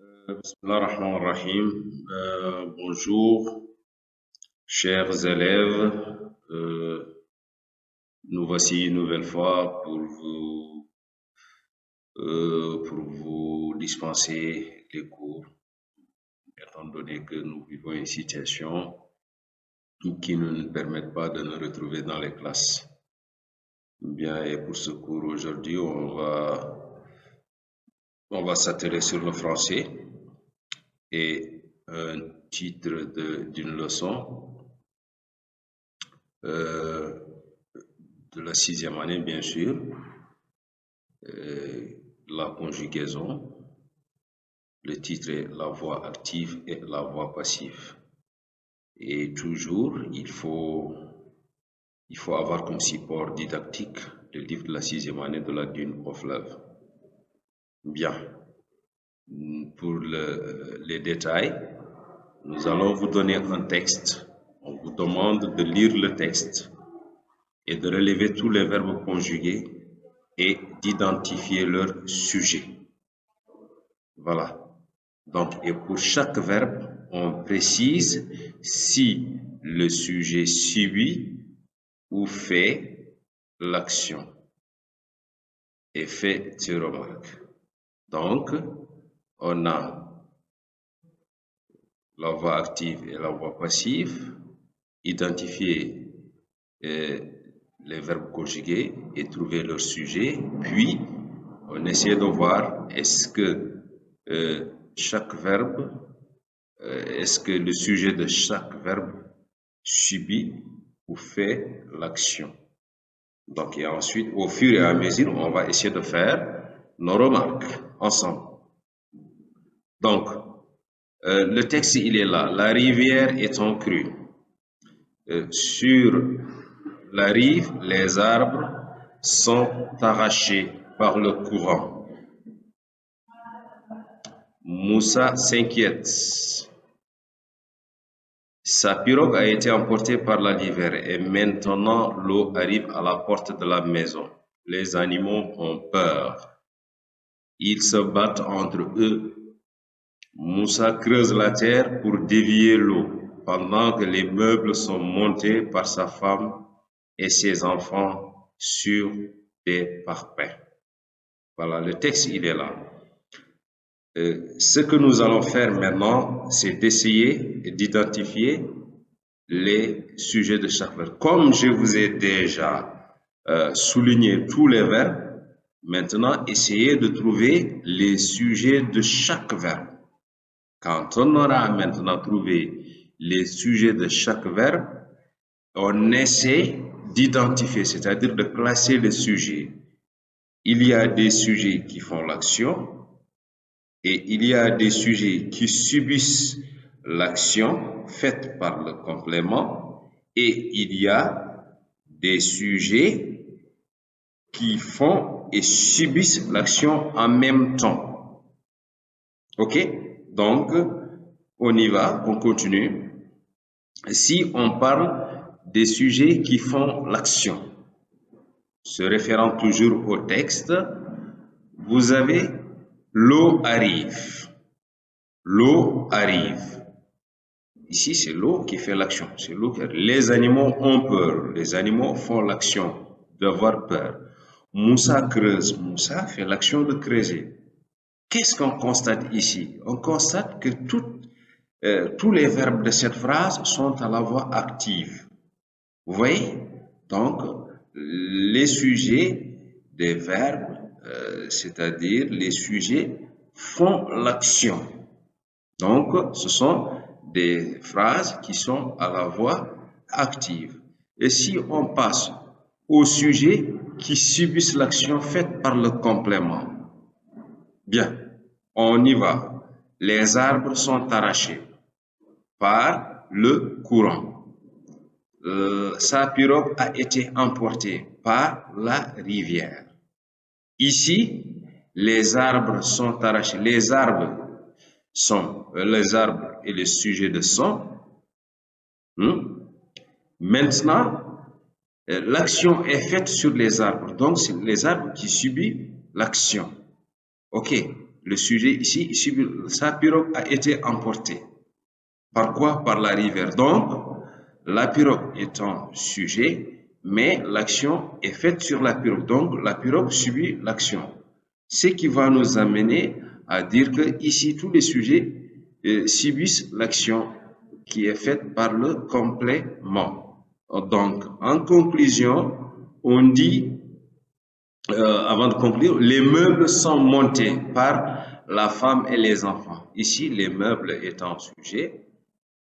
Bismillahirrahmanirrahim. Bonjour, chers élèves. Nous voici une nouvelle fois pour vous dispenser les cours, étant donné que nous vivons une situation qui ne nous permet pas de nous retrouver dans les classes. Bien, et pour ce cours aujourd'hui, on va s'atteler sur le français et un titre d'une leçon de la 6e année, bien sûr, la conjugaison. Le titre est la voix active et la voix passive. Et toujours, il faut avoir comme support didactique le livre de la 6e année de la Dune au fleuve. Bien. Pour les détails, nous allons vous donner un texte. On vous demande de lire le texte et de relever tous les verbes conjugués et d'identifier leur sujet. Voilà. Donc, et pour chaque verbe, on précise si le sujet subit ou fait l'action et fait ses remarques. Donc, on a la voix active et la voix passive, identifier les verbes conjugués et trouver leur sujet, puis on essaie de voir est-ce que chaque verbe, est-ce que le sujet de chaque verbe subit ou fait l'action. Donc, et ensuite, au fur et à mesure, on va essayer de faire nos remarques ensemble. Donc, le texte, il est là. La rivière est en crue. Sur la rive, les arbres sont arrachés par le courant. Moussa s'inquiète. Sa pirogue a été emportée par la rivière et maintenant l'eau arrive à la porte de la maison. Les animaux ont peur. Ils se battent entre eux. Moussa creuse la terre pour dévier l'eau, pendant que les meubles sont montés par sa femme et ses enfants sur des parpaings. Voilà, le texte, il est là. Ce que nous allons faire maintenant, c'est d'essayer d'identifier les sujets de chaque verbe. Comme je vous ai déjà souligné tous les verbes, maintenant, essayez de trouver les sujets de chaque verbe. Quand on aura maintenant trouvé les sujets de chaque verbe, on essaie d'identifier, c'est-à-dire de classer les sujets. Il y a des sujets qui font l'action et il y a des sujets qui subissent l'action faite par le complément et il y a des sujets qui font et subissent l'action en même temps. Ok? Donc, on y va, on continue. Si on parle des sujets qui font l'action, se référant toujours au texte, vous avez l'eau arrive. L'eau arrive. Ici, c'est l'eau qui fait l'action. C'est l'eau qui... Les animaux ont peur. Les animaux font l'action d'avoir peur. Moussa creuse. Moussa fait l'action de creuser. Qu'est-ce qu'on constate ici? On constate que tous les verbes de cette phrase sont à la voix active. Vous voyez? Donc, les sujets des verbes, c'est-à-dire les sujets, font l'action. Donc, ce sont des phrases qui sont à la voix active. Et si on passe aux sujets qui subissent l'action faite par le complément, bien, on y va. Les arbres sont arrachés par le courant. Sa pirogue a été emportée par la rivière. Ici, les arbres sont arrachés. Les arbres et les sujets de sont. Maintenant, l'action est faite sur les arbres. Donc, c'est les arbres qui subissent l'action. Ok. le sujet ici, sa pirogue a été emportée. Par quoi? Par la rivière. Donc, la pirogue est un sujet, mais l'action est faite sur la pirogue. Donc, la pirogue subit l'action. Ce qui va nous amener à dire que ici, tous les sujets subissent l'action qui est faite par le complément. Donc, en conclusion, on dit, avant de conclure, les meubles sont montés par la femme et les enfants. Ici, les meubles étant sujet,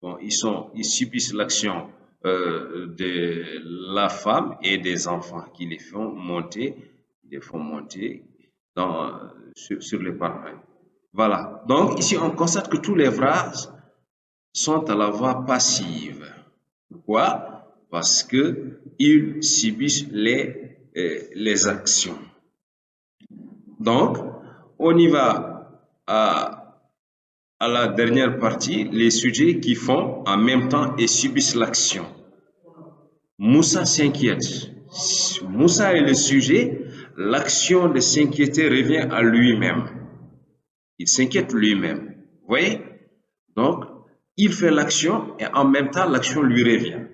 bon, ils subissent l'action de la femme et des enfants qui les font monter sur les parpaings. Voilà. Donc, ici, on constate que tous les phrases sont à la voix passive. Pourquoi? Parce que ils subissent les actions. Donc, on y va à la dernière partie, les sujets qui font en même temps et subissent l'action. Moussa s'inquiète. Moussa est le sujet, l'action de s'inquiéter revient à lui-même. Il s'inquiète lui-même. Vous voyez? Donc, il fait l'action et en même temps, l'action lui revient.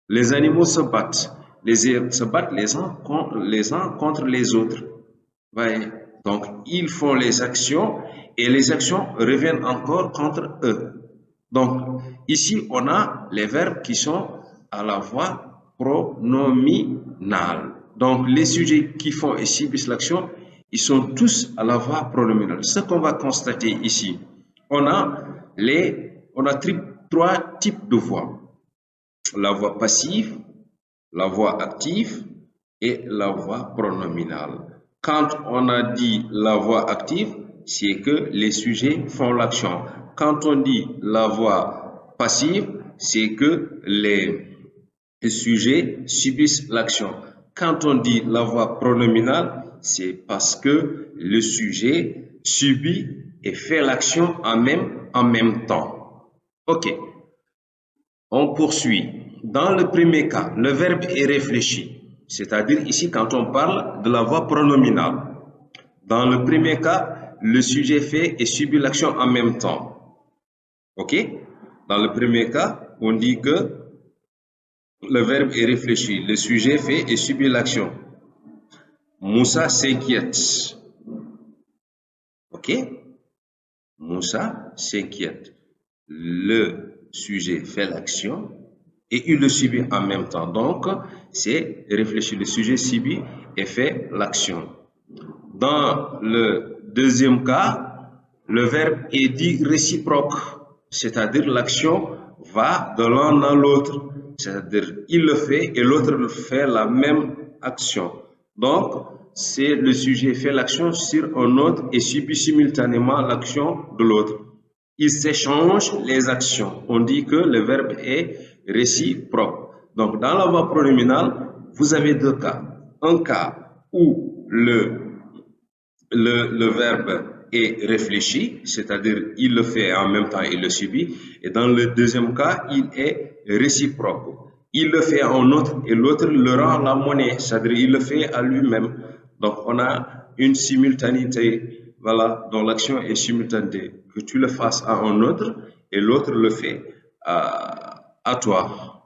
Les animaux se battent. Les uns contre les autres. Vous voyez? Donc, ils font les actions et les actions reviennent encore contre eux. Donc, ici, on a les verbes qui sont à la voix pronominale. Donc, les sujets qui font et subissent l'action, ils sont tous à la voix pronominale. Ce qu'on va constater ici, on a trois types de voix. La voix passive, la voix active et la voix pronominale. Quand on a dit la voix active, c'est que les sujets font l'action. Quand on dit la voix passive, c'est que les sujets subissent l'action. Quand on dit la voix pronominale, c'est parce que le sujet subit et fait l'action en même temps. Ok. On poursuit. Dans le premier cas, le verbe est réfléchi. C'est-à-dire ici, quand on parle de la voix pronominale. Dans le premier cas, le sujet fait et subit l'action en même temps. Ok? Dans le premier cas, on dit que le verbe est réfléchi. Le sujet fait et subit l'action. Moussa s'inquiète. Ok? Moussa s'inquiète. Le sujet fait l'action et il le subit en même temps. Donc, c'est réfléchir. Le sujet subit et fait l'action. Dans le deuxième cas, le verbe est dit réciproque, c'est-à-dire l'action va de l'un à l'autre, c'est-à-dire il le fait et l'autre fait la même action. Donc, c'est le sujet fait l'action sur un autre et subit simultanément l'action de l'autre. Ils s'échangent les actions. On dit que le verbe est réciproque. Donc, dans la voix pronominale, vous avez deux cas. Un cas où le verbe est réfléchi, c'est-à-dire il le fait en même temps il le subit. Et dans le deuxième cas, il est réciproque. Il le fait à un autre et l'autre le rend la monnaie, c'est-à-dire il le fait à lui-même. Donc, on a une simultanéité, voilà, dont l'action est simultanée. Que tu le fasses à un autre et l'autre le fait à toi.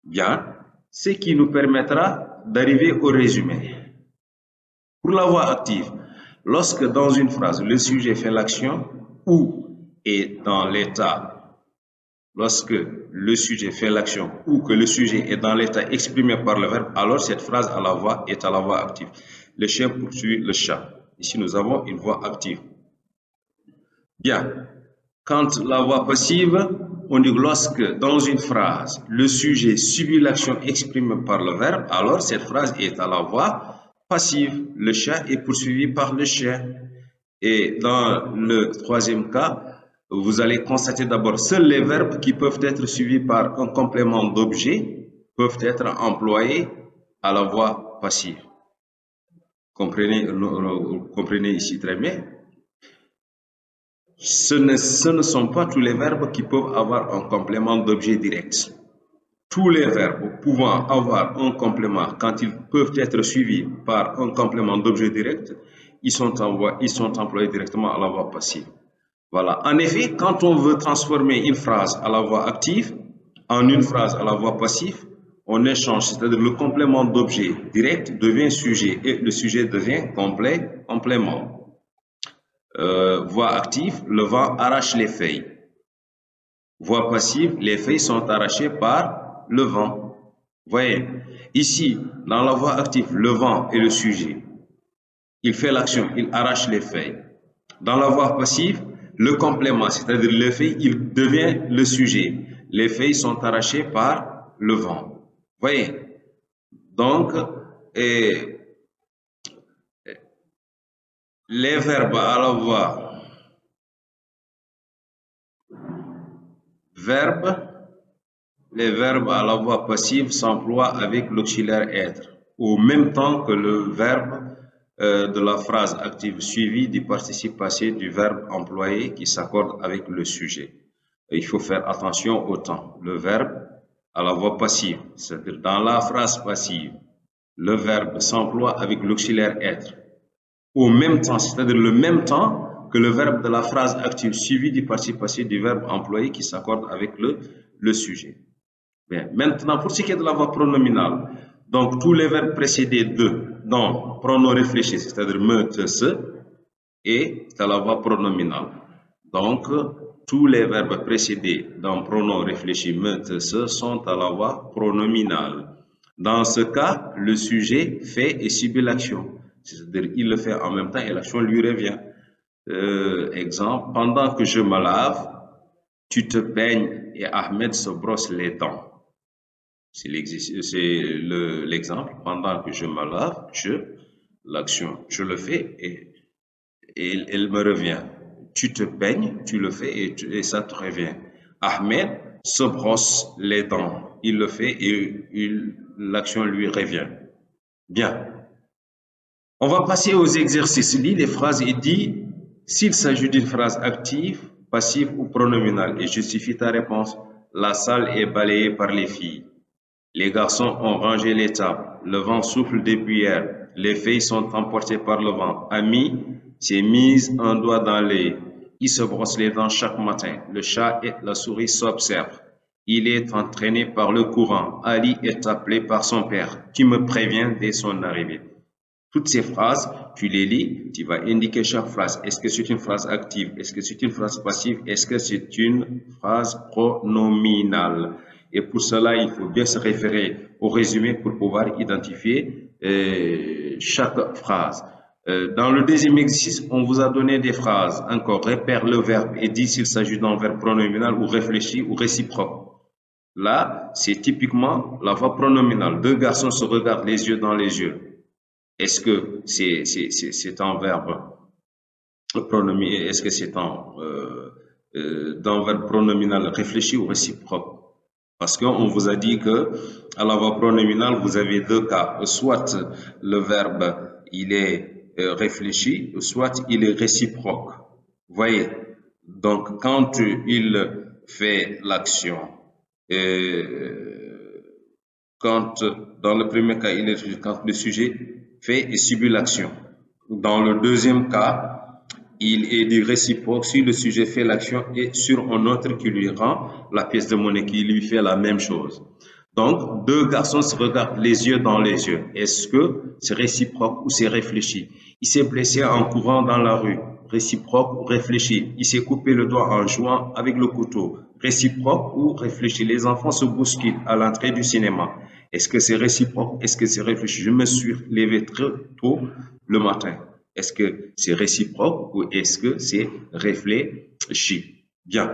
Bien, ce qui nous permettra d'arriver au résumé. Pour la voix active, lorsque dans une phrase, le sujet fait l'action ou est dans l'état, lorsque le sujet fait l'action ou que le sujet est dans l'état exprimé par le verbe, alors cette phrase est à la voix active. Le chien poursuit le chat. Ici, nous avons une voix active. Bien. Quand la voix passive, on dit lorsque dans une phrase, le sujet subit l'action exprimée par le verbe, alors cette phrase est à la voix passive. Le chat est poursuivi par le chien. Et dans le troisième cas, vous allez constater d'abord seuls les verbes qui peuvent être suivis par un complément d'objet peuvent être employés à la voix passive. Comprenez ici très bien. Ce ne sont pas tous les verbes qui peuvent avoir un complément d'objet direct. Tous les verbes pouvant avoir un complément, quand ils peuvent être suivis par un complément d'objet direct, ils sont employés directement à la voix passive. Voilà. En effet, quand on veut transformer une phrase à la voix active en une phrase à la voix passive, on échange, c'est-à-dire le complément d'objet direct devient sujet et le sujet devient complément. Voix active, le vent arrache les feuilles. Voix passive, les feuilles sont arrachées par le vent. Voyez, ici, dans la voix active, le vent est le sujet. Il fait l'action, il arrache les feuilles. Dans la voix passive, le complément, c'est-à-dire les feuilles, il devient le sujet. Les feuilles sont arrachées par le vent. Voyez, donc, les verbes à la voix les verbes à la voix passive s'emploient avec l'auxiliaire être, au même temps que le verbe de la phrase active suivi du participe passé du verbe employé qui s'accorde avec le sujet. Et il faut faire attention au temps. Le verbe à la voix passive, c'est-à-dire dans la phrase passive, le verbe s'emploie avec l'auxiliaire être, au même temps, c'est-à-dire le même temps que le verbe de la phrase active suivi du participe passé du verbe employé qui s'accorde avec le sujet. Bien. Maintenant, pour ce qui est de la voix pronominale, donc tous les verbes précédés de, dans pronom réfléchi, c'est-à-dire me, te, se, est à la voix pronominale. Donc, tous les verbes précédés dans pronom réfléchi, me, te, se sont à la voix pronominale. Dans ce cas, le sujet fait et subit l'action. C'est-à-dire, il le fait en même temps et l'action lui revient. Exemple, pendant que je me lave, tu te peignes et Ahmed se brosse les dents. C'est l'exemple. Pendant que je me lave, l'action, je le fais et elle me revient. Tu te peignes, tu le fais et ça te revient. Ahmed se brosse les dents. Il le fait et l'action lui revient. Bien. On va passer aux exercices. Lis les phrases et dis s'il s'agit d'une phrase active, passive ou pronominale et justifie ta réponse. La salle est balayée par les filles. Les garçons ont rangé les tables. Le vent souffle depuis hier. Les feuilles sont emportées par le vent. Ami s'est mise un doigt dans l'œil. Il se brosse les dents chaque matin. Le chat et la souris s'observent. Il est entraîné par le courant. Ali est appelé par son père. Tu me préviens dès son arrivée. Toutes ces phrases, tu les lis, tu vas indiquer chaque phrase. Est-ce que c'est une phrase active? Est-ce que c'est une phrase passive? Est-ce que c'est une phrase pronominale? Et pour cela, il faut bien se référer au résumé pour pouvoir identifier chaque phrase. Dans le deuxième exercice, on vous a donné des phrases. Encore, répère le verbe et dis s'il s'agit d'un verbe pronominal ou réfléchi ou réciproque. Là, c'est typiquement la voix pronominale. Deux garçons se regardent les yeux dans les yeux. Est-ce que c'est un verbe pronominal? Est-ce que c'est d'un verbe pronominal réfléchi ou réciproque? Parce qu'on vous a dit que à la voix pronominale, vous avez deux cas. Soit le verbe, il est réfléchi, soit il est réciproque. Voyez? Donc, quand il fait l'action, quand dans le premier cas, il est quand le sujet fait et subit l'action. Dans le deuxième cas, il est du réciproque si le sujet fait l'action et sur un autre qui lui rend la pièce de monnaie, qui lui fait la même chose. Donc, deux garçons se regardent les yeux dans les yeux. Est-ce que c'est réciproque ou c'est réfléchi? Il s'est blessé en courant dans la rue. Réciproque ou réfléchi? Il s'est coupé le doigt en jouant avec le couteau. Réciproque ou réfléchi? Les enfants se bousculent à l'entrée du cinéma. Est-ce que c'est réciproque? Est-ce que c'est réfléchi? Je me suis levé très tôt le matin. Est-ce que c'est réciproque ou est-ce que c'est réfléchi? Bien.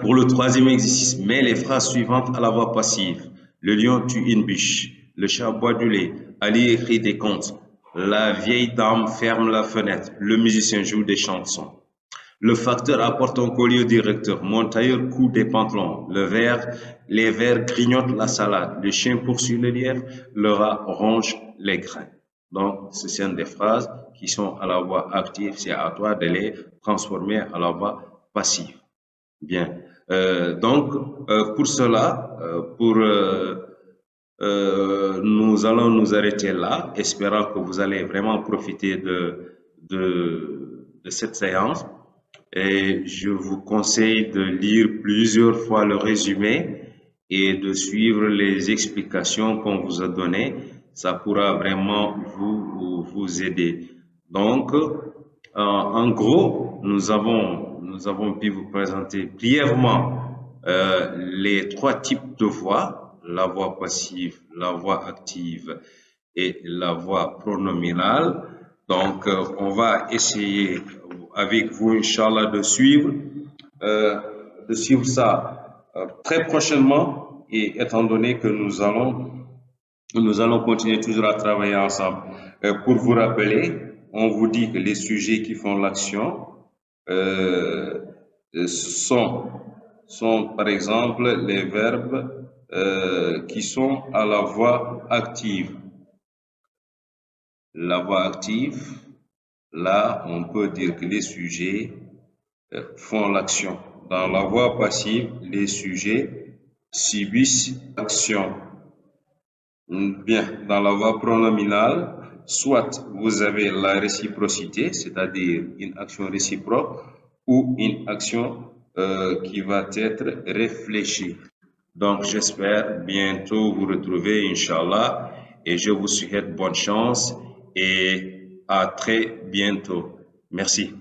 Pour le troisième exercice, mets les phrases suivantes à la voix passive. Le lion tue une biche. Le chat boit du lait. Ali écrit des contes. La vieille dame ferme la fenêtre. Le musicien joue des chansons. Le facteur apporte un collier au directeur. Mon tailleur coud des pantalons. Les vers grignotent la salade. Le chien poursuit le lièvre. Le rat ronge les grains. Donc, ce sont des phrases qui sont à la voix active. C'est à toi de les transformer à la voix passive. Bien. Donc, pour cela, pour nous allons nous arrêter là, espérant que vous allez vraiment profiter de cette séance. Et je vous conseille de lire plusieurs fois le résumé et de suivre les explications qu'on vous a données. Ça pourra vraiment vous aider. Donc, en gros, nous avons pu vous présenter brièvement les trois types de voix, la voix passive, la voix active et la voix pronominale. Donc, on va essayer avec vous, Inch'Allah, de suivre ça très prochainement. Et étant donné que nous allons continuer toujours à travailler ensemble. Pour vous rappeler, on vous dit que les sujets qui font l'action euh, sont par exemple les verbes qui sont à la voix active. La voix active, là, on peut dire que les sujets font l'action. Dans la voix passive, les sujets subissent l'action. Bien, dans la voie pronominale, soit vous avez la réciprocité, c'est-à-dire une action réciproque, ou une action qui va être réfléchie. Donc, j'espère bientôt vous retrouver, Inch'Allah, et je vous souhaite bonne chance et à très bientôt. Merci.